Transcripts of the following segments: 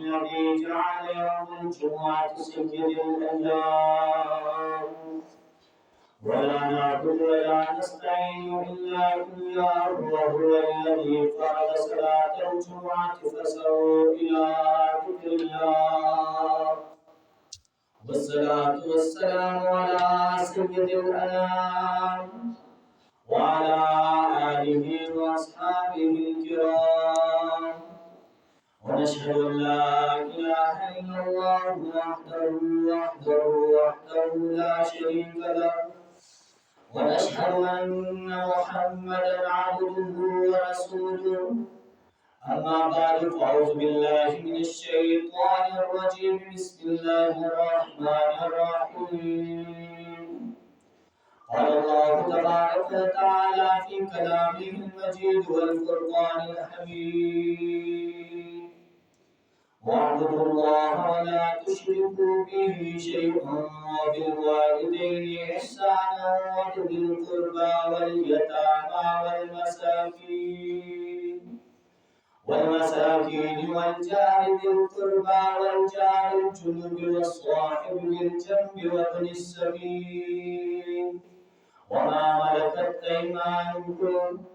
الذي جعل يوم الجمعة سيد الأيام ولا نعبد ولا نستعين إلا إياه وهو الذي فرض صلاة الجمعة فسعوا إلى ذكر الله والصلاة والسلام على سيد الأنام وعلى آله وأصحابه الكرام ونشهد أن لا إله إلا الله وحده لا شريك له ونشهد أن محمدا عبده ورسوله أما بعد فأعوذ بالله من الشيطان الرجيم بسم الله الرحمن الرحيم قال الله تبارك وتعالى في كلامه المجيد والفرقان الحميد واعبدوا الله ولا تشركوا به شيئا وبالوالدين إحسانا وبذي القربى واليتامى والمساكين والجار ذي القربى والجار الجنب والصاحب بالجنب وابن السبيل وما ملكت أيمانكم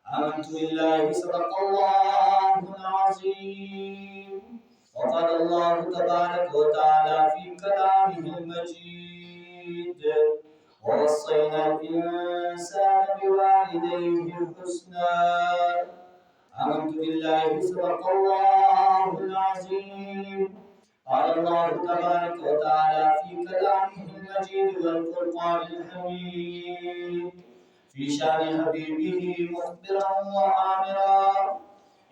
آمنت بالله صدق الله العظيم وقال الله تبارك وتعالى في كلامه المجيد ووصينا الإنسان بوالديه حسنا آمنت بالله صدق الله العظيم قال الله تبارك وتعالى في كلامه المجيد والفرقان الحميد في شان حبيبه مخبرا وآمرا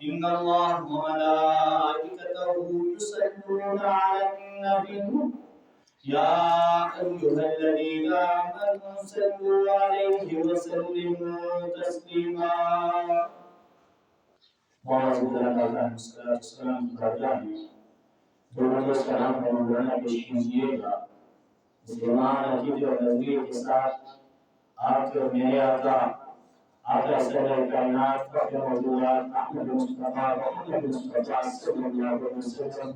إن الله وملائكته يصلون على النبي يا أيها الذين آمنوا صلوا عليه وسلموا تسليما معاذ الله الصلاة والسلام عليه دونوں سلام کا مولانا پیش کیجیے گا مسلمان عقیدے اور نظریے کے ساتھ آپ کے اور میرے آقا سید کائنات فخر موجودات احمد مصطفیٰ محمد مصطفیٰ صلی اللہ علیہ وسلم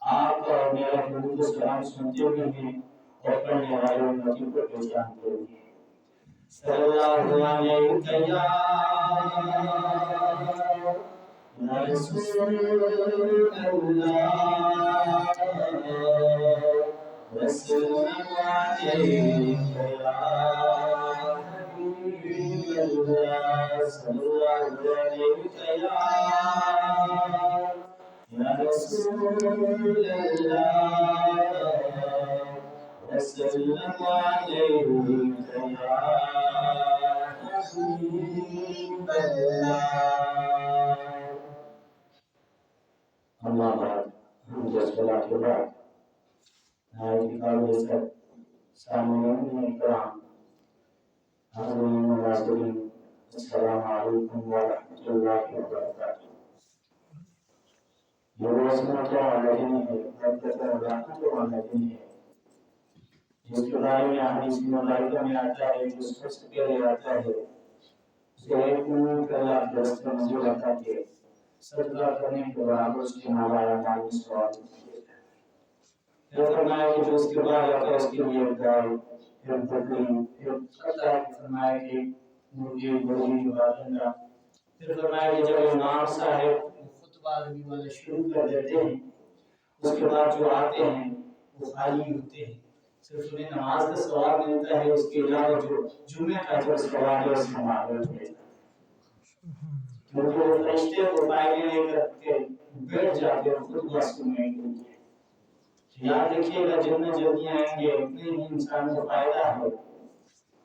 آپ اور میرے درود و سلام سنتے ہوئے ہیں اور پڑھنے والے امتی کو پہچانتے ہوئے ہیں صلی اللہ علیہ رسول اللہ وسلم علیک یا حبیب اللہ صلی اللہ علیک یا رسول اللہ وسلم علیک یا حبیب اللہ اما بعد صلاۃ کے بعد نہایت قابل عزت سامعین اکرام حاضرین و ناظرین السلام علیکم ورحمۃ اللہ وبرکاتہ یہ رسمت والا دن ہے برکت اور رحمت والا دن ہے جس کے بارے میں حدیث مبارکہ میں آتا ہے جو سب سے پہلے آتا ہے اسے ایک منٹ پہلا درست منظور آتا ہے صدقہ کرنے کے برابر اس کے نوایہ مالی سوال پھر فرمایا کہ جو اس کے بعد آتا ہے اس کے لیے گائے پھر بکری پھر قطع فرمایا کہ مرغی مرغی بارندہ پھر فرمایا کہ جب امام صاحب خطبہ نبی والے شروع کر دیتے ہیں اس کے بعد جو آتے ہیں وہ خالی ہوتے ہیں صرف انہیں نماز کا ثواب ملتا ہے اس کے علاوہ جو جمعہ کا جو ثواب ہے اس کا معاملہ ہے کیونکہ وہ فرشتے کو پائے لے کر کے بیٹھ جاتے ہیں خطبہ سننے کے لیے یاد رکھیے گا جتنے جلدی آئیں گے اتنے ہی انسان کو فائدہ ہے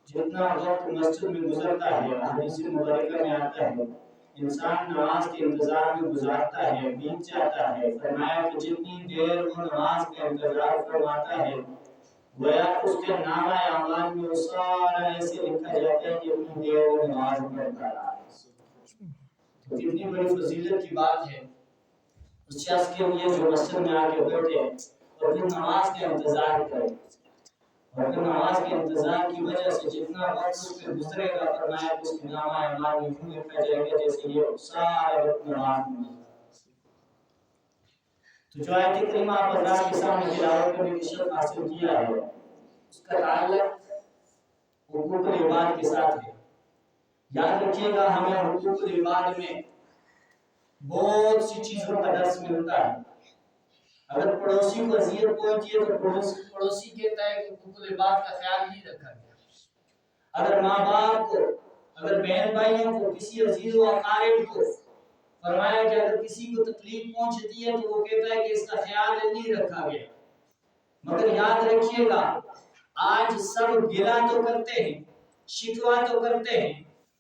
جتنا وقت مسجد میں گزرتا ہے حدیث مبارکہ میں آتا ہے انسان نماز کے انتظار میں گزارتا ہے بیت جاتا ہے فرمایا کہ جتنی دیر وہ نماز کا انتظار فرماتا ہے گویا اس کے نامہ اعمال میں وہ سارا ایسے لکھا جاتا ہے کہ اتنی دیر وہ نماز پڑھتا رہا ہے تو کتنی بڑی فضیلت کی بات ہے اس شخص کے لیے جو مسجد میں آ کے بیٹھے اور پھر نماز کا انتظار کرے اور پھر نماز کے انتظار کی وجہ سے جتنا وقت اس پہ گزرے گا فرمایا کہ اس کی نامہ اعمال میں یوں لکھا جائے گا جیسے یہ سارا وقت نماز میں تو جو آیت کریمہ آپ حضرات کے سامنے تلاوت کرنے کی شرف حاصل کیا ہے اس کا تعلق حقوق العباد کے ساتھ ہے۔ یاد رکھیے گا ہمیں حقوق العباد میں بہت سی چیزوں کا درس ملتا ہے۔ اگر پڑوسی کو اذیت پہنچی ہے تو پڑوسی کہتا ہے کہ حقوق العباد کا خیال نہیں رکھا گیا۔ اگر ماں باپ کو، اگر بہن بھائیوں کو، کسی عزیز و اقارب کو فرمایا کہ اگر کسی کو تکلیف پہنچتی ہے تو وہ کہتا ہے کہ اس کا خیال نہیں رکھا گیا۔ مگر یاد رکھیے گا آج سب گلہ تو کرتے ہیں، شکوہ تو کرتے ہیں۔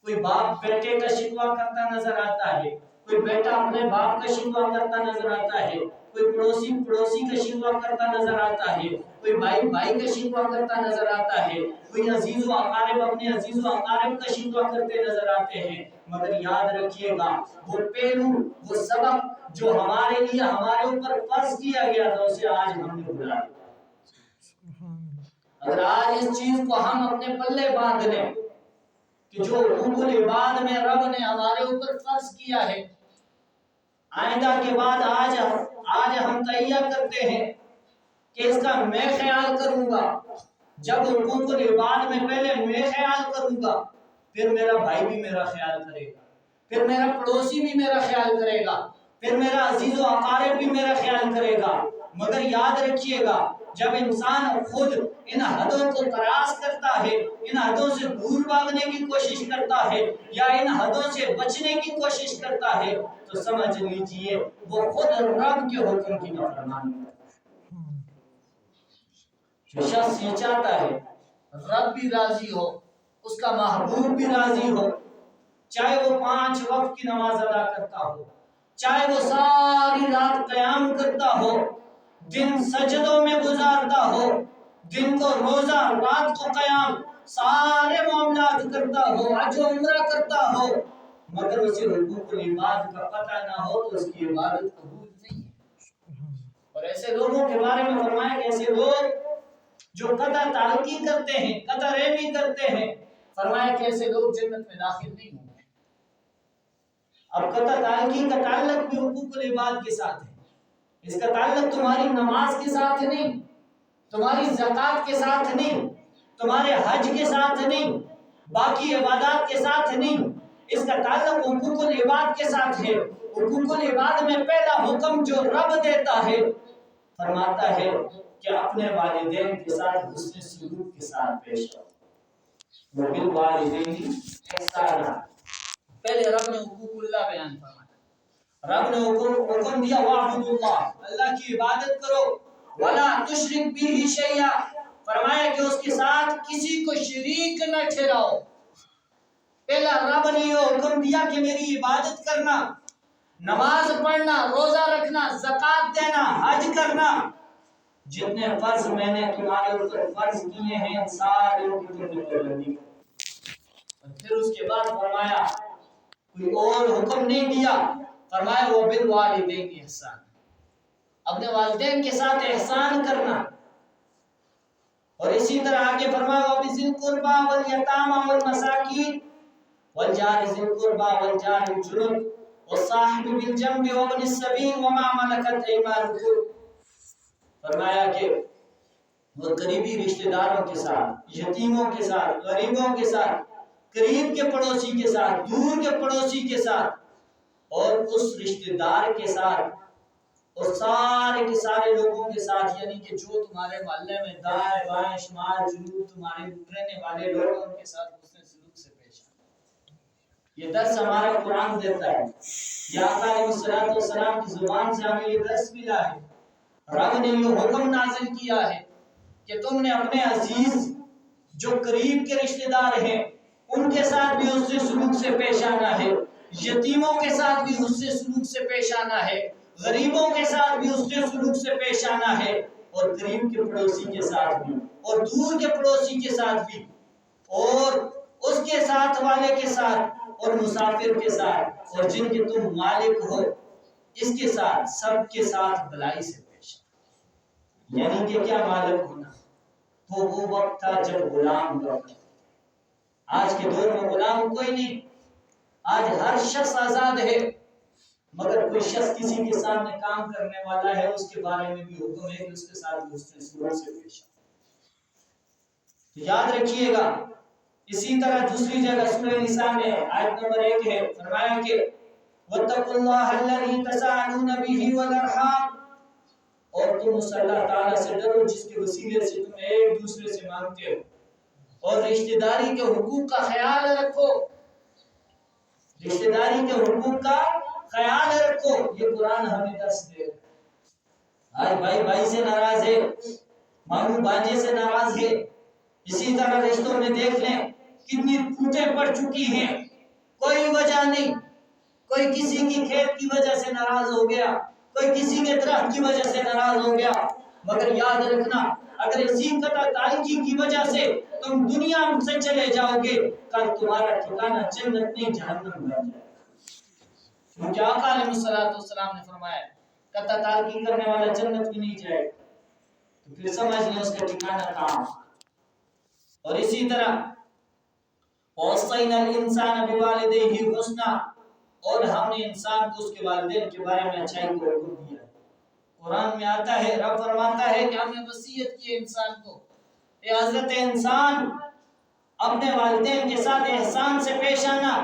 کوئی باپ بیٹے کا شکوہ کرتا نظر آتا ہے، کوئی بیٹا اپنے باپ کا شکوہ کرتا نظر آتا ہے، کوئی پڑوسی کا شکوہ کرتا نظر آتا ہے، کوئی بھائی کا شکوہ کرتا نظر آتا ہے، کوئی عزیز و اقارب اپنے عزیز و اقارب کا شکوہ کرتے نظر آتے ہیں۔ مگر یاد رکھیے گا وہ پہلو، وہ سبق جو ہمارے لیے ہمارے اوپر فرض کیا گیا تھا اسے آج ہم نے بھلا دیا۔ اگر آج اس چیز کو ہم اپنے پلے باندھ لیں کہ جو حقوق العباد میں رب نے ہمارے اوپر فرض کیا ہے، آئندہ کے بعد آج ہم تہیہ کرتے ہیں کہ اس کا میں خیال کروں گا۔ جب حقوق العباد میں پہلے میں خیال کروں گا، پھر میرا بھائی بھی میرا خیال کرے گا، پھر میرا پڑوسی بھی میرا خیال کرے گا، پھر میرا عزیز و اقارب بھی میرا خیال کرے گا۔ مگر یاد رکھیے گا جب انسان خود ان حدوں کو تراش کرتا ہے، ان حدوں سے دور بھاگنے کی کوشش کرتا ہے یا ان حدوں سے بچنے کی کوشش کرتا ہے تو سمجھ لیجئے وہ خود رب کے حکم کی نافرمانی کرتا ہے۔ جو شخص یہ چاہتا ہے رب بھی راضی ہو، اس کا محبوب بھی راضی ہو، چاہے وہ 5 وقت کی نماز ادا کرتا ہو، چاہے وہ ساری رات قیام کرتا ہو، دن سجدوں میں گزارتا ہو، دن کو روزہ، رات کو قیام، سارے معاملات کرتا ہو، حج و عمرہ کرتا ہو، مگر اسے حقوق العباد کا پتہ نہ ہو تو اس کی عبادت قبول نہیں ہے۔ اور ایسے لوگوں کے بارے میں فرمایا کہ ایسے لوگ جو قطع تعلقی کرتے ہیں، قطع رحمی کرتے ہیں، فرمایا کہ ایسے لوگ جنت میں داخل نہیں ہوں گے۔ اب قطع تعلقی کا تعلق بھی حقوق العباد کے ساتھ ہے۔ اس کا تعلق تمہاری نماز کے ساتھ نہیں، تمہاری زکوٰۃ کے ساتھ نہیں، تمہارے حج کے ساتھ نہیں، باقی عبادات کے ساتھ نہیں، اس کا تعلق حقوق العباد کے ساتھ ہے۔ حقوق العباد میں پہلا حکم جو رب دیتا ہے فرماتا ہے کہ اپنے والدین کے ساتھ حسن سلوک کے ساتھ پیش آؤ۔ وبالوالدین احسانا، پہلے رب نے حقوق اللہ بیان فرمایا۔ رب نے حکم دیا واعبدوا اللہ، اللہ کی عبادت کرو، ولا تشرک بہ شیئا، فرمایا کہ اس کے ساتھ کسی کو شریک نہ ٹھہراؤ۔ پہلا رب نے یہ حکم دیا کہ میری عبادت کرنا، نماز پڑھنا، روزہ رکھنا، زکوٰۃ دینا، حج کرنا، جتنے فرض میں نے تمہارے اوپر فرض کیے ہیں ان سارے کی تم پابندی کرو۔ اور پھر اس کے بعد فرمایا کوئی اور حکم نہیں دیا، فرمایا وہ بالوالدین احسان، اپنے والدین کے ساتھ احسان کرنا۔ اور اسی طرح آگے فرمایا وَبِذِي الْقُرْبَى وَالْيَتَامَى وَالْمَسَاكِينِ وَالْجَارِ ذِي الْقُرْبَى وَالْجَارِ الْجُنُبِ وَالصَّاحِبِ بِالْجَنبِ وَابْنِ السَّبِيلِ وَمَا مَلَكَتْ أَيْمَانُكُمْ، فرمایا کہ وہ قریبی رشتہ داروں کے ساتھ، یتیموں کے ساتھ، غریبوں کے ساتھ، قریب کے پڑوسی کے ساتھ، دور کے پڑوسی کے ساتھ، اور اس رشتہ دار کے ساتھ اور سارے کے سارے لوگوں کے ساتھ، یعنی کہ جو تمہارے محلے میں دائیں بائیں شمال جنوب تمہارے رہنے والے لوگ ان کے ساتھ حسن سلوک سے پیش آنا۔ یہ درس ہمارا قرآن دیتا ہے، یا آقا علیہ السلام کی زبان سے ہمیں یہ درس ملا ہے۔ رب نے یہ حکم نازل کیا ہے کہ تم نے اپنے عزیز جو قریب کے رشتہ دار ہیں ان کے ساتھ بھی حسن سلوک سے پیش آنا ہے، یتیموں کے ساتھ بھی حسن سلوک سے پیش آنا ہے، غریبوں کے ساتھ بھی حسن سلوک سے پیش آنا ہے، اور قریب کے پڑوسی کے ساتھ بھی، اور دور کے پڑوسی کے ساتھ بھی، اور اس کے ساتھ والے کے ساتھ، اور مسافر کے ساتھ، اور جن کے تم مالک ہو اس کے ساتھ، سب کے ساتھ بھلائی سے پیش آنا۔ یعنی کہ کیا مالک ہونا؟ تو وہ وقت تھا جب غلام ہوا کرتے۔ آج کے دور میں غلام کوئی نہیں، آج ہر شخص آزاد ہے۔ مگر کوئی شخص کسی کے سامنے کام کرنے والا ہے اس کے بارے میں بھی حکم ہے کہ اس کے ساتھ حسن سلوک سے پیش آئے۔ یاد رکھیے گا اسی طرح دوسری جگہ سورہ نساء میں آیت نمبر 1 ہے، فرمایا کہ وَاتَّقُوا اللَّهَ الَّذِي تَسَاءَلُونَ بِهِ وَالْأَرْحَامَ، اور تم اس اللہ تعالیٰ سے ڈرو جس کے وسیلے سے تم ایک دوسرے سے مانگتے ہو، اور رشتہ داری کے حقوق کا خیال رکھو، رشتہ داری کے حقوق کا خیال رکھو۔ یہ قرآن ہمیں درس دے رہا ہے۔ آج بھائی بھائی سے ناراض ہے، ماموں بانجے سے ناراض ہے، اسی طرح رشتوں میں دیکھ لیں کتنی پھوٹیں پڑ چکی ہیں، کوئی وجہ نہیں، کوئی کسی کی کھیت کی وجہ سے ناراض ہو گیا، کوئی کسی کے درخت کی وجہ سے ناراض ہو گیا، مگر یاد رکھنا اگر اسی قطع تعلقی کی وجہ سے تم دنیا سے چلے جاؤ گے، کل تمہارا ٹھکانہ جنت نہیں جہنم بن جائے گا۔ کیونکہ آقا علیہ السلام نے فرمایا قطع تعلقی کرنے والا جنت بھی نہیں جائے گا، تو پھر سمجھ لیں اس کا ٹھکانہ کہاں۔ اور اسی طرح وَوَصَّيْنَا الْإِنسَانَ بِوَالِدَيْهِ حُسْنًا، اور ہم نے انسان کو اس کے والدین کے بارے میں اچھائی کو حکم دیا۔ قرآن میں آتا ہے، رب فرماتا ہے کہ ہم نے وصیت کی انسان کو، اے حضرت انسان اپنے والدین کے ساتھ احسان سے پیش آنا،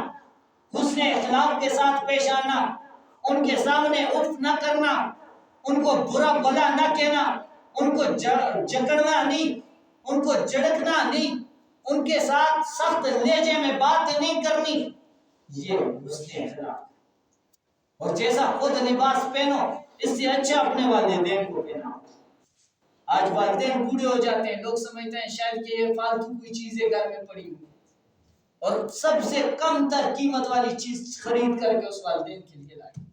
حسن اخلاق کے ساتھ پیش آنا، ان کے سامنے اف نہ کرنا، ان کو برا بلا نہ کہنا، ان کو جکڑنا نہیں، ان کو جھڑکنا نہیں، ان کے ساتھ سخت لہجے میں بات نہیں کرنی، یہ حسن اخلاق۔ اور جیسا خود لباس پہنو اس سے اچھا اپنے والدین کو پہنا۔ آج والدین بوڑھے ہو جاتے ہیں، لوگ سمجھتے ہیں شاید کہ یہ فالتو کوئی چیزیں گھر میں پڑی ہوئی، اور سب سے کم تر قیمت والی چیز خرید کر کے اس والدین کے لیے لائے۔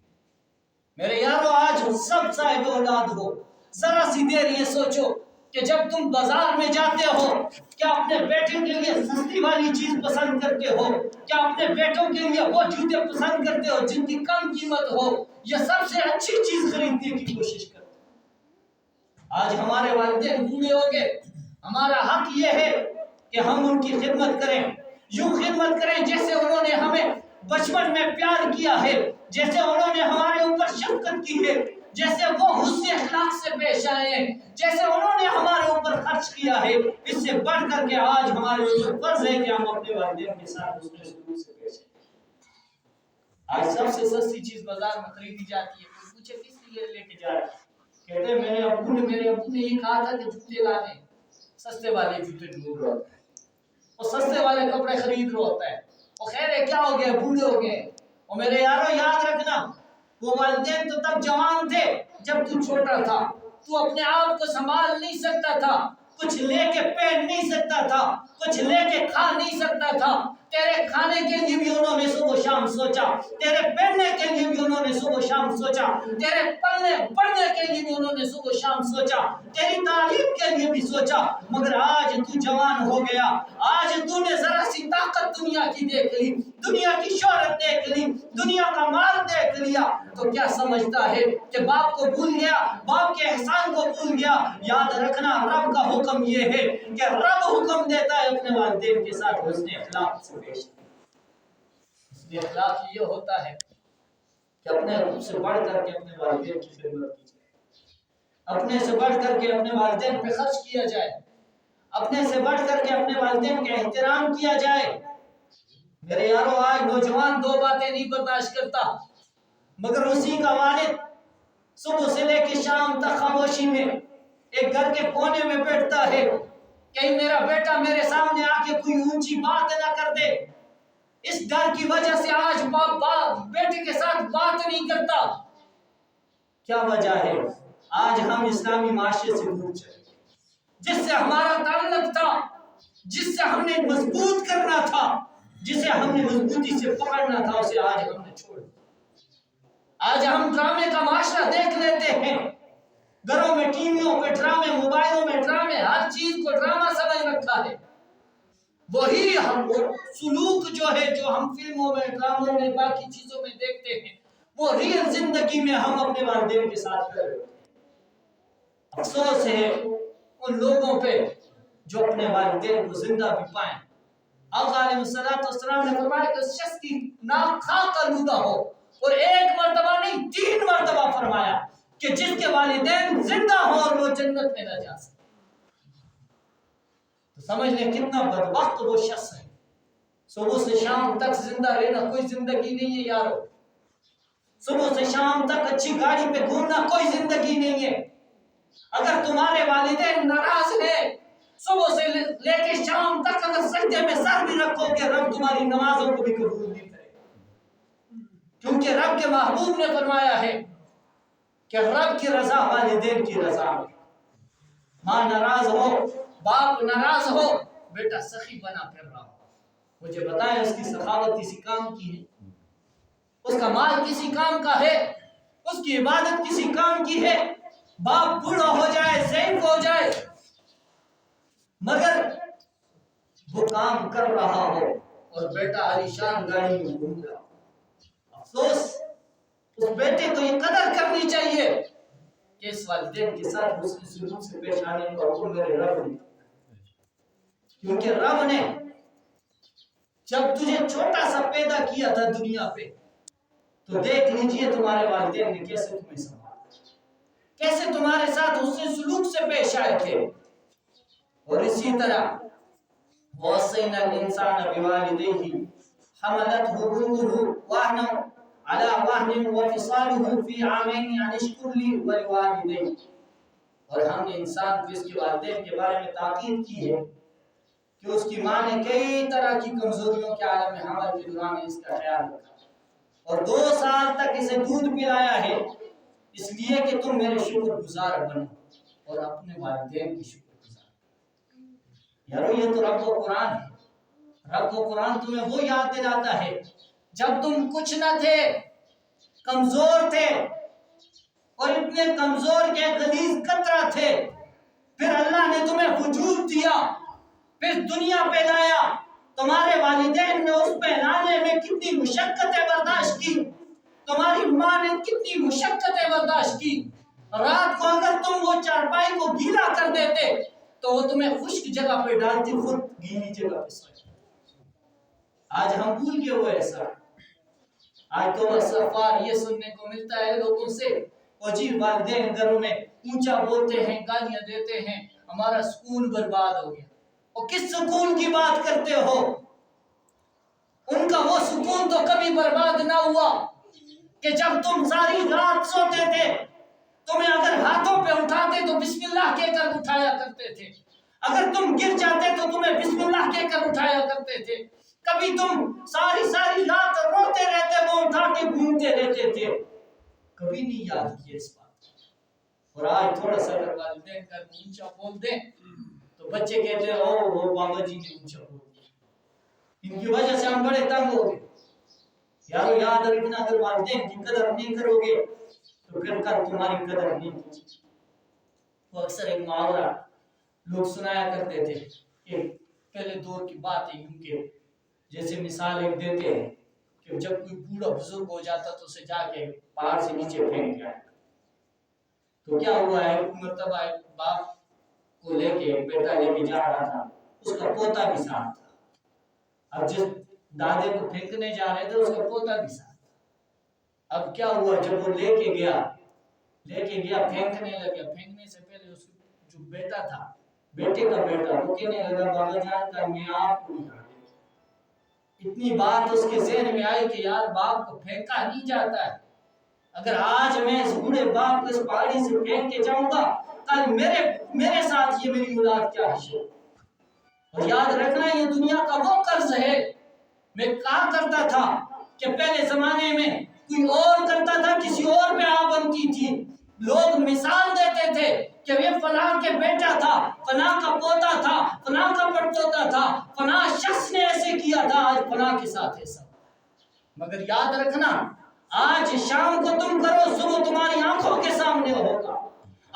میرے یارو آج سب صاحب اولاد ہو، ذرا سی دیر یہ سوچو کہ جب تم بازار میں جاتے ہو کیا اپنے بیٹے کے لیے سستی والی چیز پسند کرتے ہو؟ کیا اپنے بیٹوں کے لیے وہ جوتے پسند کرتے ہو جن کی کم قیمت ہو، یا سب سے اچھی چیز خریدنے کی کوشش کرتے ہو؟ آج ہمارے والدین بوڑھے ہو گئے، ہمارا حق یہ ہے کہ ہم ان کی خدمت کریں، یوں خدمت کریں جیسے انہوں نے ہمیں بچپن میں پیار کیا ہے، جیسے انہوں نے ہمارے اوپر شفقت کی ہے، جیسے وہ حسن اخلاق سے پیش آئے ہیں، جیسے انہوں نے ہمارے اوپر خرچ کیا ہے۔ اس سے بڑھ کر کے آج ہمارے اوپر فرض ہے کہ ہم اپنے والدین کے ساتھ حسن سلوک سے پیش آئیں۔ آج سب سے سستی چیز بازار میں خریدی جاتی ہے، کوئی پوچھے کس لیے لے کے جا رہے ہیں، کہتے ہیں میرے ابو نے یہ کہا تھا کہ جوتے لانے، سستے والے جوتے ڈھونڈ رہا ہوتا ہے، وہ سستے والے کپڑے خرید رہا ہوتا ہے، وہ خیر ہے کیا ہو گیا، بوڑھے ہو گئے۔ اور میرے یارو یاد رکھنا وہ والدین تو تب جوان تھے جب تو چھوٹا تھا، تو اپنے آپ کو سنبھال نہیں سکتا تھا، کچھ لے کے پہن نہیں سکتا تھا، کچھ لے کے کھا نہیں سکتا تھا، تیرے کھانے کے لیے بھی انہوں نے صبح و شام سوچا، تیرے پہننے کے لیے بھی انہوں نے صبح و شام سوچا، تیرے پڑھنے کے لیے بھی انہوں نے صبح و شام سوچا، تیری تعلیم کے لیے بھی سوچا، مگر آج تو جوان ہو گیا، آج تو نے ذرا سی طاقت دنیا کی دیکھ لی، دنیا کی شہرت دیکھ لی، دنیا کا مال دیکھ لیا، تو کیا سمجھتا ہے کہ باپ کو بھول گیا، باپ کے احسان کو بھول گیا؟ یاد رکھنا رب کا حکم یہ ہے کہ رب حکم دیتا ہے اپنے والدین کے ساتھ حسن اخلاق سے پیش۔ حسن اخلاق یہ ہوتا ہے کہ اپنے رب سے بڑھ کر کے اپنے والدین کی خدمت کی جائے، اپنے سے بڑھ کر کے اپنے والدین پہ خرچ کیا جائے، اپنے سے بڑھ کر کے اپنے والدین کا احترام کیا جائے۔ میرے یارو آج نوجوان دو باتیں نہیں برداشت کرتا، مگر اسی کا والد صبح سے لے کے شام تک خاموشی میں ایک گھر کے کونے میں بیٹھتا ہے، کہیں میرا بیٹا میرے سامنے آ کے کوئی اونچی بات نہ کر دے۔ اس ڈر کی وجہ سے آج باپ بیٹے کے ساتھ بات نہیں کرتا۔ کیا وجہ ہے؟ آج ہم اسلامی معاشرے سے دور چلے گئے، جس سے ہمارا تعلق تھا، جس سے ہم نے مضبوط کرنا تھا، جسے ہم نے مضبوطی سے پکڑنا تھا، اسے آج ہم نے چھوڑ دیا۔ آج ہم ڈرامے کا معاشرہ دیکھ لیتے ہیں، گھروں میں ٹی ویوں پہ ڈرامے، موبائلوں میں ڈرامے، ہر چیز کو ڈرامہ سمجھ رکھا ہے۔ وہی ہم سلوک جو ہے جو ہم فلموں میں، ڈراموں میں، باقی چیزوں میں دیکھتے ہیں، وہ ریئل زندگی میں ہم اپنے والدین کے ساتھ کر رہے ہیں۔ افسوس ہے ان لوگوں پہ جو اپنے والدین کو زندہ بھی پائیں۔ آقا علیہ السلام نے فرمایا کہ اس شخص کی ناک خاک آلودہ ہو، اور ایک مرتبہ نہیں 3 مرتبہ فرمایا کہ جس کے والدین زندہ ہوں اور وہ جنت میں نہ جا سکے. تو سمجھ لیں کتنا بدبخت وہ شخص ہے. صبح سے شام تک زندہ رہنا کوئی زندگی نہیں ہے یارو. صبح سے شام تک اچھی گاڑی پہ گھومنا کوئی زندگی نہیں ہے. اگر تمہارے والدین ناراض ہیں صبح سے لے کے شام تک اگر سجدے میں سر بھی رکھو گے رب تمہاری نمازوں کو بھی قبول نہیں کرے گا. کیونکہ رب کے محبوب نے فرمایا ہے کہ رب کی رضا والدین کی رضا ہے. ماں ناراض ہو باپ ناراض ہو بیٹا سخی بنا پھر رہا ہو. مجھے بتائیں اس کی سخاوت کسی کام کی ہے؟ اس کا مال کسی کام کا ہے؟ اس کی عبادت کسی کام کی ہے؟ باپ بوڑھا ہو جائے ضعیف ہو جائے مگر وہ کام کر رہا ہو اور بیٹا عالیشان گاڑی میں گھوم رہا ہو. افسوس اس بیٹے کو یہ قدر کرنی چاہیے کہ اس والدین کے ساتھ حسن سلوک سے پیش آنے کا حکم میرے رب نے. کیونکہ رب نے جب تجھے چھوٹا سا پیدا کیا تھا دنیا پہ تو دیکھ لیجئے تمہارے والدین نے کیسے تمہیں سنبھالا, کیسے تمہارے ساتھ حسن سلوک سے پیش آئے تھے. اور اسی طرح وَوَصَّيْنَا الْإِنسَانَ بِوَالِدَيْهِ حَمَلَتْهُ أُمُّهُ وَهْنًا عَلَى وَهْنٍ وَفِصَالُهُ فِي عَامَيْنِ أَنِ اشْكُرْ لِي وَلِوَالِدَيْكَ. اور ہم نے انسان کو اس کے والدین کے بارے میں تاکید کی ہے کہ اس کی ماں نے کئی طرح کی کمزوریوں کے عالم میں حمل کے دوران اس کا خیال رکھا اور 2 سال تک اسے دودھ پلایا ہے اس لیے کہ تم میرے شکر گزار بنو اور اپنے والدین کی شکر گزار. یارو یہ تو رب و قرآن ہے. رب و قرآن تمہیں وہ یاد دلاتا ہے جب تم کچھ نہ تھے, کمزور تھے اور اتنے کمزور کے غلیظ قطرہ تھے, پھر اللہ نے تمہیں وجود دیا, پھر دنیا پہ لایا. تمہارے والدین نے اس پہ لانے میں کتنی مشقتیں برداشت کی, تمہاری ماں نے کتنی مشقتیں برداشت کی. رات کو اگر تم وہ چارپائی کو گیلا کر دیتے تو وہ تمہیں خشک جگہ پہ ڈالتی, خود گیلی جگہ پہ سوئے. آج ہم بھول گئے وہ ایسا. آج تو استغفار یہ سننے کو ملتا ہے لوگوں سے, اور جی والدین گھروں میں اونچا بولتے ہیں, گالیاں دیتے ہیں, ہمارا سکون برباد ہو گیا. اور کس سکون کی بات کرتے ہو؟ ان کا وہ سکون تو کبھی برباد نہ ہوا کہ جب تم ساری رات سوتے تھے تمہیں اگر ہاتھوں پہ اٹھاتے تو بسم اللہ کہہ کر اٹھایا کرتے تھے, اگر تم گر جاتے تو تمہیں بسم اللہ کہہ کر اٹھایا کرتے تھے. کبھی تم ساری رات روتے رہتے وہ اٹھا کے گھومتے رہتے تھے, کبھی نہیں یاد کیا اس بات. اور آج تھوڑا سا اگر والدین کا اونچا بول دیں تو بچے کہتے ہیں او وہ بابا جی نے اونچا بول دیا, ان کی وجہ سے ہم بڑے تنگ ہو گئے. یارو یاد رکھنا اگر والدین کی قدر نہیں کرو گے تو پھر کل تمہاری قدر نہیں ہوگی. وہ اکثر ایک محاورہ لوگ سنایا کرتے تھے کہ پہلے دور کی بات ہے, کیونکہ جیسے مثال ایک دیتے ہیں کہ جب کوئی بوڑھا بزرگ ہو جاتا تو اسے جا کے پہاڑ سے نیچے پھینک دیا. تو کیا ہوا ہے, ایک مرتبہ ایک باپ کو لے کے بیٹا لے کے جا رہا تھا, اس کا پوتا بھی ساتھ تھا. اب جس دادے کو پھینکنے جا رہے تھے اس کا پوتا بھی ساتھ تھا. اب کیا ہوا, جب وہ لے کے گیا پھینکنے لگا, پھینکنے سے پہلے اس جو بیٹا تھا, بیٹے کا بیٹا, وہ کہنے لگا بابا جان کا میں آپ کو اٹھا. اتنی بات اس کے ذہن میں آئی کہ یار باپ کو پھینکا نہیں جاتا ہے, اگر آج میں اس بوڑھے باپ کو اس پہاڑی سے پھینک کے جاؤں گا کل میرے ساتھ یہ میری اولاد کیا حشر. اور یاد رکھنا یہ دنیا کا وہ قرض ہے. میں کہا کرتا تھا کہ پہلے زمانے میں کوئی اور کرتا تھا کسی اور پہ آ بنتی تھی, لوگ مثال دیتے تھے کہ یہ فلاں کے بیٹا تھا, فلاں کا پوتا تھا, فلاں کا پڑپوتا تھا, فلاں شخص نے ایسے کیا تھا, آج فلاں کے ساتھ ایسا. مگر یاد رکھنا آج شام کو تم کرو صبح تمہاری آنکھوں کے سامنے ہوگا.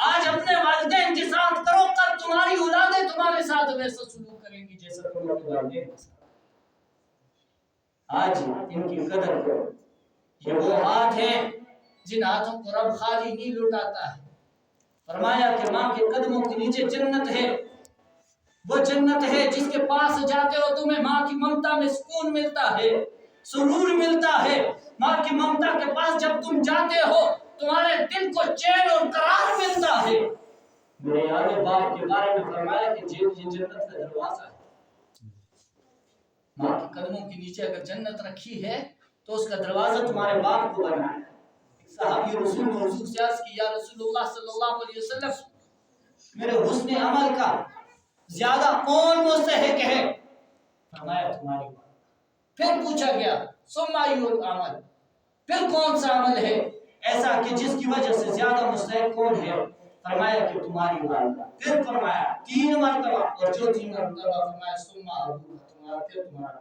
آج اپنے والدین کے ساتھ کرو کل تمہاری اولادیں تمہارے ساتھ ویسا سلوک کریں گی جیسا تم اپنے والدین کے ساتھ. آج ان کی قدر کرو. یہ وہ ہاتھ ہیں جن ہاتھوں کو رب خالی نہیں لوٹاتا ہے. فرمایا کہ ماں کے قدموں کے نیچے جنت ہے, وہ جنت ہے جس کے پاس جاتے ہو تمہیں ماں کی ممتا میں سکون ملتا ہے. سرور ملتا ہے، ماں کی ممتا کے پاس جب تم جاتے ہو تمہارے دل کو چین اور قرار ملتا ہے۔ میرے یاد باپ کے بارے میں فرمایا کہ یہ جنت کا دروازہ ہے، ماں کے قدموں کے نیچے اگر جنت رکھی ہے تو اس کا دروازہ تمہارے باپ کو بنانا ہے۔ ایک صحابی رسول نے حضور سے عرض کی، یا رسول اللہ صلی اللہ علیہ وسلم میرے حسن عمل کا زیادہ کون مستحق ہے؟ فرمایا تمہاری بات۔ پھر پوچھا گیا ثم ای العمل، پھر کون سا عمل ہے ایسا کہ جس کی وجہ سے زیادہ مستحق کون ہے؟ فرمایا کہ تمہاری والدہ۔ پھر فرمایا 3 مرتبہ، اور چوتھی مرتبہ فرمایا ثم ابوک، تمہارا پھر تمہارا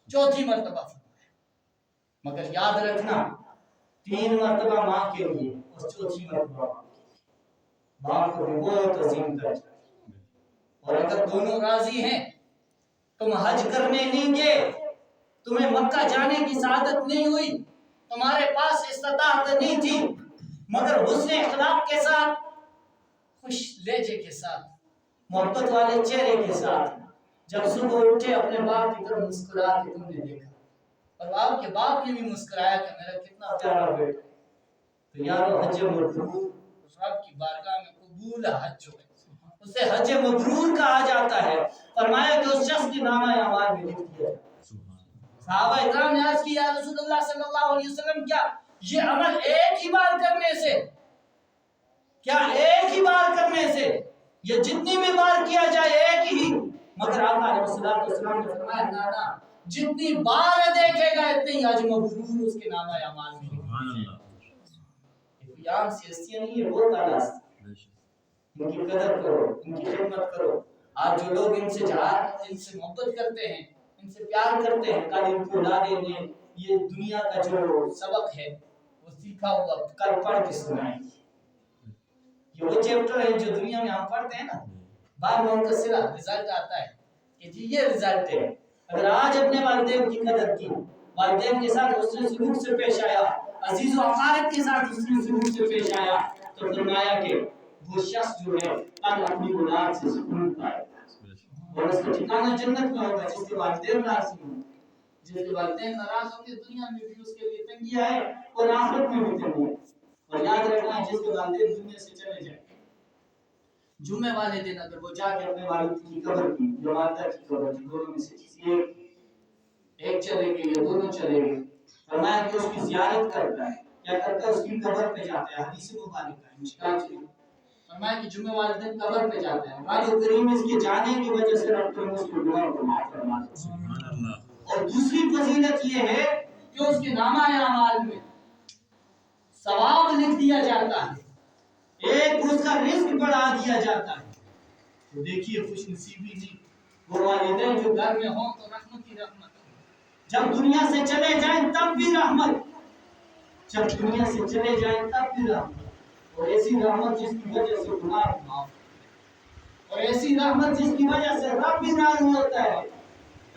چوتھی مرتبہ فرمایا۔ مگر یاد رکھنا 3 مرتبہ ماں کے لیے اور چوتھی مرتبہ ماں کو بھی بہت عظیم درجہ، اور اگر دونوں راضی ہیں تم حج کرنے نہیں گے، تمہیں مکہ جانے کی سعادت نہیں ہوئی، تمہارے پاس استطاعت نہیں تھی، مگر حسن اخلاق کے ساتھ، خوش لہجے کے ساتھ، محبت والے چہرے کے ساتھ جب صبح اٹھے اپنے باپ کی طرف مسکرا کے تم نے دیکھا، اور آپ کے باپ نے بھی مسکرایا کہ میرا کتنا پیارا بیٹا، تو یارو حج مبرور رب کی بارگاہ میں قبول حج ہو، اسے حج مبرور کہا جاتا ہے۔ فرمایا کہ اس شخص کی نامہ اعمال میں لکھ دیا جائے۔ صحابہ اکرام نے عرض کی یا رسول اللہ صلی اللہ علیہ وسلم کیا یہ عمل ایک ہی بار کرنے سے، کیا ایک ہی بار کرنے سے، یہ جتنی بھی بار کیا جائے ایک ہی؟ مگر آقا علیہ السلام نے فرمایا نا، جتنی بار دیکھے گا اتنی ہی حج مبرور اس کے نامہ اعمال میں لکھ دیا جائے۔ عام سی ہستیاں نہیں ہے، بہت اعلیٰ ان کی قدر کرو، ان کی خدمت کرو۔ آج جو لوگ ان سے محبت کرتے ہیں، ان سے پیار کرتے ہیں، کل ان کو اولادیں نے یہ دنیا کا جو سبق ہے وہ سیکھا ہوا کل پڑھ کے سنائیں گے۔ یہ وہ چیپٹر ہے جو دنیا میں ہم پڑھتے ہیں نا، بعد میں ان کا سرا رزلٹ آتا ہے کہ جی یہ رزلٹ ہے۔ اگر آج اپنے والدین کی قدر کی، والدین کے ساتھ حسن سلوک سے پیش آیا، عزیز و اقارب کے ساتھ حسن سلوک سے پیش آیا، تو فرمایا کہ وہ شخص جو ہے اپنی اولاد سے سکون پائے اور اس کا ٹھکانہ جنت میں ہوگا۔ جس کے والدین راضی ہوں، جس کے والدین ناراض ہوں گے، دنیا میں بھی اس کے لیے تنگیاں ہے اور آخرت میں بھی تنگیاں ہے۔ اور یاد رکھنا جس کے والدین دنیا سے چلے جائیں، جمعے والے دن اگر وہ جا کے اپنے والد کی قبر کی، جو والدہ کی قبر کی، دونوں میں سے کسی ایک چلے گی یا دونوں چلے گی، فرمایا کہ اس کی زیارت کرتا ہے، کیا کرتا ہے اس کی قبر پہ جاتا ہے۔ حدیث مبارک ہے مشکل سے فرمایا کہ جمعہ والے دن قبر پہ جاتا ہے، راجو کریم اس کے جانے کی وجہ سے رب کریم اس کے گناہوں کو معاف فرماتا ہے۔ سبحان اللہ۔ اور دوسری فضیلت یہ ہے کہ اس کے نامہ اعمال میں ثواب لکھ دیا جاتا ہے، ایک اس کا رزق بڑھا دیا جاتا ہے۔ تو دیکھیے خوش نصیبی نہیں، وہ والدین جو گھر میں ہوں تو رحمت ہی رحمت، جب دنیا سے چلے جائیں تب بھی رحمت، جب دنیا سے چلے جائیں تب بھی رحمت، اور ایسی رحمت جس کی وجہ سے گناہ معاف، اور ایسی رحمت جس کی وجہ سے رب بھی راضی ہوتا ہے،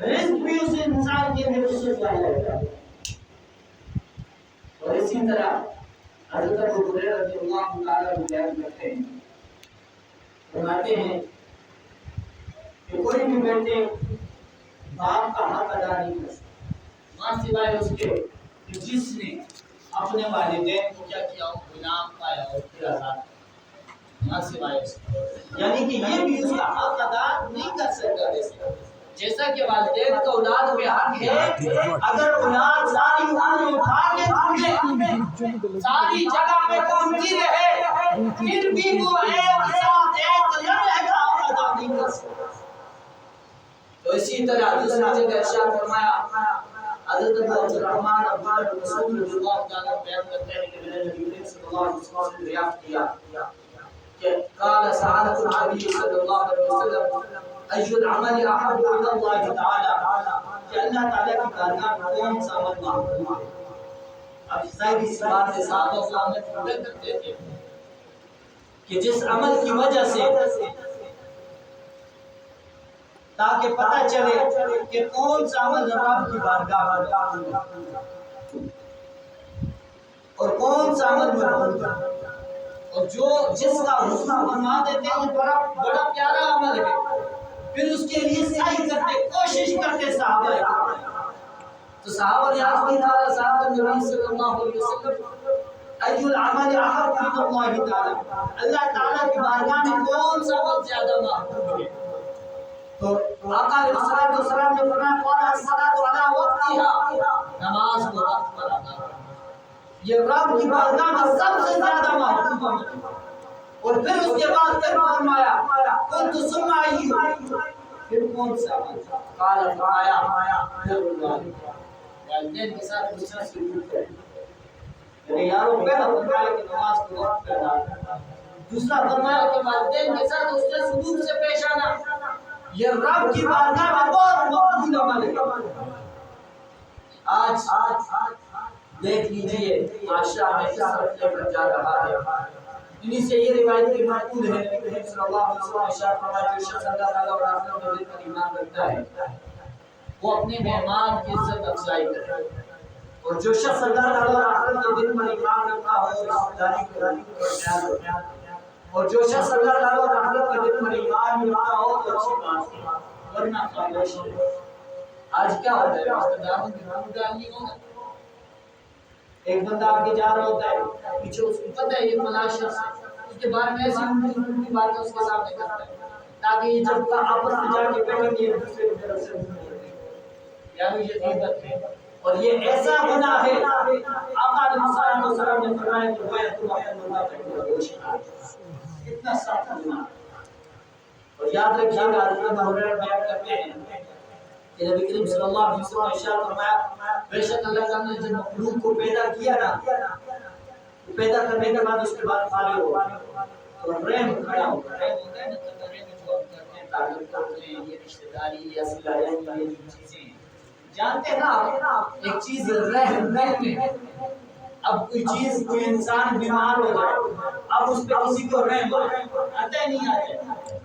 رزق بھی اس انسان کے لیے وسعت والا ہوتا ہے۔ اور اسی طرح حضرت ابو ہریرہ رضی اللہ تعالیٰ عنہ بیان کرتے ہیں، فرماتے ہیں کہ کوئی بھی بیٹے باپ کا حق ادا نہیں کر سکتا، ماں سوائے اس کے کہ جس نے اپنے والدین کو کیا کیا ہو، غلام پایا اور پھر آزاد کیا، ماں سوائے اس کے، یعنی کہ یہ بھی اس کا حق ادا نہیں کر سکتا۔ جیسا کہ والدین کا اولاد پہ حق ہے، اگر اولاد ساری عمر اٹھا کے ڈھونڈے، ساری جگہ پہ ڈھونڈتی رہے، پھر بھی وہ ایک ساتھ ایک لمحے کا حق ادا نہیں کر سکتا۔ تو اسی طرح دوسری جگہ ارشاد فرمایا، حضرت ابو عبدالرحمن عبداللہ بن مسعود رضی اللہ تعالیٰ بیان کرتے ہیں کہ میں نے نبی صلی اللہ علیہ وسلم سے دریافت کیا کہ قال سعادت النبی صلی اللہ علیہ وسلم ای العمل احب الی اللہ تعالی، کہ اللہ تعالیٰ کی بارگاہ میں کون سا عمل محبوب ہے۔ اب ظاہر سی بات ہے صحابہ کو عمل پورے کرتے تھے کہ جس عمل کی وجہ سے تاکہ پتہ چلے کہ کون سا عمل رب کی بارگاہ میں اور کون سا عمل محبوب ہے، اور جس کا حسن فرما دیتے ہیں یہ بڑا پیارا عمل ہے، پھر اس کے لیے سعی کرتے، کوشش کرتے صحابہ تو صحابہ نے آج بھی تھا صحابہ نبی صلی اللہ علیہ وسلم ایو العمل احب الى اللہ تعالی، اللہ تعالی کی بارگاہ میں کون سا عمل زیادہ محبوب ہے؟ تو آقا علیہ الصلوۃ والسلام نے فرمایا قال الصلاۃ علی وقتها، نماز کو وقت پر ادا کرنا یہ رب کی بارگاہ میں سب سے زیادہ محبوب عمل ہے۔ اور پھر اس کے بعد پھر فرمایا کنت ثم ایو، پھر کون سا عمل؟ قال فرمایا پھر والدین کے ساتھ دوسرا سلوک کریں، یعنی یارو پہلا فرمایا کہ نماز کو وقت پر ادا کرنا، دوسرا فرمایا کہ والدین کے ساتھ اس کے سلوک سے پیش آنا، یہ رب کی بارگاہ میں بہت مقبول عمل ہے۔ آج دیکھ لیجئے معاشرہ میں اس طرف لے کر جا رہا ہے، انہی سے یہ روایت کی منقول ہے کہ نبی صلی اللہ علیہ وسلم ارشاد فرمایا جو شخص اللہ تعالی اور آخرت میں پر ایمان رکھتا ہے وہ اپنے مہمان کی عزت افزائی کرے، اور جو شخص اللہ تعالی اور آخرت کے دن پر ایمان رکھتا ہو رشتہ داری کو خیال رکھتا ہے، اور جو شخص اللہ تعالی اور آخرت کے دن پر ایمان رکھتا ہو تو اچھی بات ہے، ورنہ خاموش ہے۔ آج کیا ہوتا ہے رشتہ داروں کی منہ ڈالنی ہونا، ایک بندہ آگے جا رہا ہوتا ہے پیچھے اس کو پتہ ہے یہ فلاں شخص ہے، اس کے بارے میں ایسی ان کی باتیں اس کے سامنے کرتا ہے تاکہ یہ جب کا آپس میں جا کے بیٹھیں گے ایک دوسرے کی طرف سے یعنی یہ غیبت ہے، اور یہ ایسا گناہ ہے آقا علیہ الصلوۃ والسلام نے فرمایا کہ وہ تم اللہ کا گوشت کھاتے، اتنا سخت گناہ۔ اور یاد رکھیے گا حضرت ابو ہریرہ بیان کرتے ہیں کہ نبی کریم صلی اللہ علیہ وسلم نے ارشاد فرمایا بے شک اللہ تعالی نے جب مخلوق کو پیدا کیا نا، پیدا کرنے کے بعد اس کے بعد فارغ ہوا تو رحم کھڑا ہوگا، رحم ہوتا ہے نا، رحم جو ہم کرتے ہیں تعلق کرتے ہیں، یہ رشتہ داری یا صلہ رحمی یہ چیزیں جانتے ہیں نا آپ، ایک چیز رحم ہے، اب کوئی چیز کوئی انسان بیمار ہو جائے اب اس پہ کسی کو رحم آتا ہے نہیں آتا؟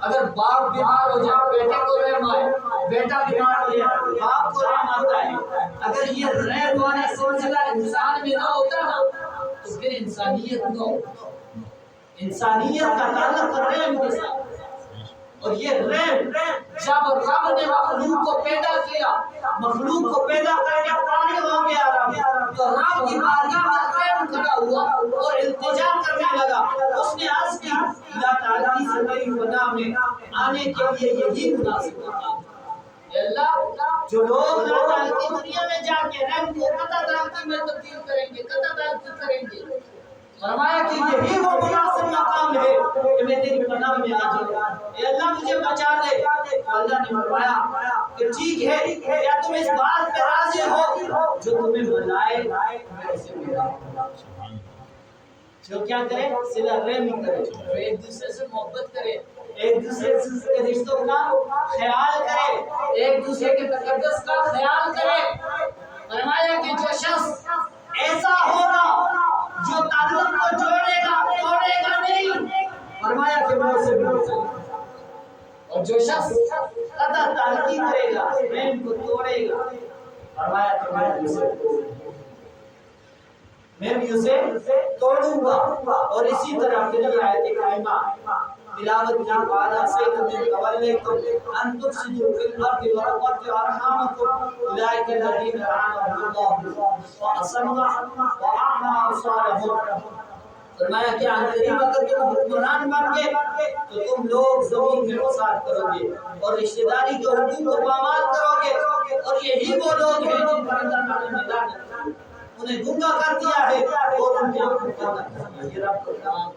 اگر باپ بیمار ہو جائے بیٹے کو رحم آئے، بیٹا بیمار ہو جائے باپ کو رحم آتا ہے، اگر یہ رحم والا سلسلہ انسان میں نہ ہوتا نا تو پھر انسانیت نہ ہوتا، انسانیت کا تعلق رحم کے ساتھ، اور یہ رحم جب رب نے مخلوق کو پیدا کیا، مخلوق کو پیدا کر کے فارغ ہو گیا رب تو رب کی بارگاہ میں رحم کھڑا ہوا اور التجا کرنے لگا، اس نے عرض کی اللہ تعالی سے میری پناہ میں آنے کے لیے یہی مناسب ہوتا ہے۔ اللہ جو لوگ اللہ تعالی کی دنیا میں جا کے رحم کو قطع تعلقی میں تبدیل کریں گے، قطع تعلقی کریں گے، فرمایا کہ یہی وہ مناسب مقام ہے کہ میں تیری پناہ میں آ جاؤں، اے اللہ مجھے بچا دے۔ اللہ نے فرمایا کہ ٹھیک ہے کیا تم اس بات پہ راضی ہو جو تمہیں بلائے میں اسے ملا، جو کیا کرے صلہ رحمی کرے، جو ایک دوسرے سے محبت کرے، ایک دوسرے کے رشتوں کا خیال کرے، ایک دوسرے کے تقدس کا خیال کرے۔ فرمایا کہ جو شخص ایسا ہوگا جو تعلق کو جوڑے گا توڑے گا نہیں، فرمایا کہ میں اسے بھول جاؤں، اور جو شخص قطع تعلقی کرے گا رحم کو توڑے گا فرمایا کہ میں بھی اسے توڑوں گا۔ اور اسی طرح پھر یہ آیت کریمہ تلاوت کی وعدہ سیدنا قولیکم ان تفسدوا فی الارض وتقطعوا ارحامکم اولئک الذین لعنهم اللہ واصم واعمی ابصارهم۔ فرمایا کہ قریب اگر تم حکمران بن گئے تو تم لوگ زمین میں فساد کرو گے اور رشتہ داری کے حقوق کو پامال کرو گے، اور یہی وہ لوگ ہیں جن پر اللہ تعالی نے لعنت کی، انہیں گمراہ کر دیا ہے اور ان کے آنکھوں کا نقصان۔ یہ رب کا کلام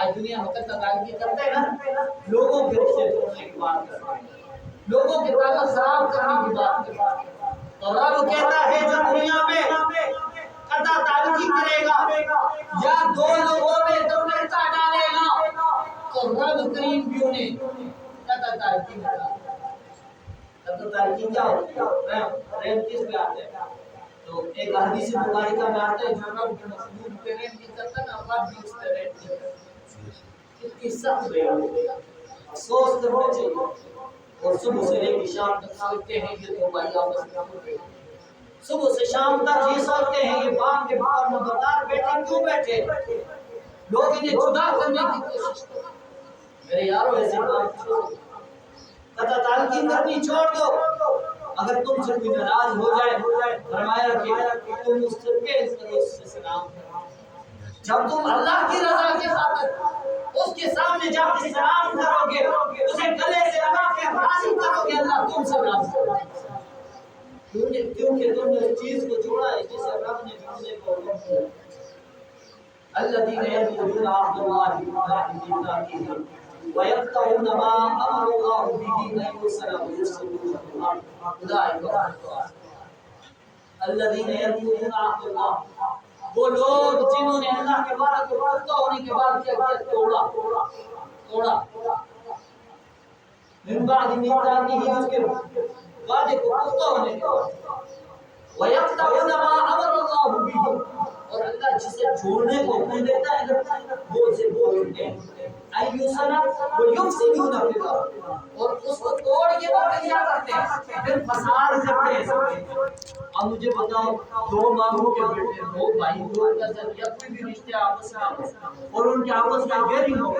آج دنیا میں قطع تعلقی کرتے ہیں نا، لوگوں کے رشتے توڑنے کی بات کرتے ہیں، لوگوں کے تعلق خراب کرنے کی بات کرتے ہیں، اور رب کہتا ہے جو دنیا میں قطع تعلقی کرے گا یا دو لوگوں میں دفرقہ ڈالے گا تو رب کریم بھی انہیں قطع تعلقی کرے گا۔ قطع تعلقی کیا ہوتی ہے؟ رحم کس پہ آتے ہیں؟ تو ایک حدیث مبارکہ میں آتا ہے جو رب کے مخلوق پہ رحم نہیں کرتا نا رب بھی اس پہ رحم نہیں کرتا۔ کتنی سخت رحم ہے، افسوس کرنا چاہیے۔ اور صبح سے لے کے شام تک سوچتے ہیں یہ تو بھائی آپس میں ہوتے ہیں، صبح سے شام تک یہ سوچتے ہیں یہ باپ کے باہر مددگار بیٹھے کیوں بیٹھے، لوگ انہیں جدا کرنے کی کوشش کرتے ہیں۔ میرے یارو ایسے کام چھوڑ دو، قطع تعلقی کرنی چھوڑ دو، اگر تم سے کوئی ناراض ہو جائے فرمایا کہ تم اس سے سلام کرو۔ جب تم اللہ کی رضا کے خاطر اس کے سامنے جا کے سلام کرو گے، اسے گلے سے لگا کے راضی کرو گے، اللہ تم سے راضی ہوگا۔ کیونکہ تم نے اس چیز کو جوڑا ہے جسے رب نے جوڑنے کو حکم دیا۔ الذين ينقضون عهد الله من بعد ميثاقه ويقطعون ما امر الله به ان يوصل ويفسدون في الارض اولئك هم الظالمون۔ الذين ينقضون عهد الله، وہ لوگ جنہوں نے اللہ کے وعدے کو پختہ ہونے کے بعد کیا توڑا من بعد ميثاقه، اس کے وعدے کو پختہ ہونے کے بعد ويقطعون ما امر الله به، اور اللہ جسے چھوڑنے کو حکم دیتا ہے وہ اسے چھوڑتے ہیں، ایوسنا ویفسدون فی الارض، اور اس کو توڑ کے وہ کیا کرتے ہیں، پھر فساد کرتے ہیں۔ اب مجھے بتاؤ، دو ماموں کے بیٹے، دو بھائی، دو کزن یا کوئی بھی رشتے آپس میں اور ان کے آپس میں گیری ہو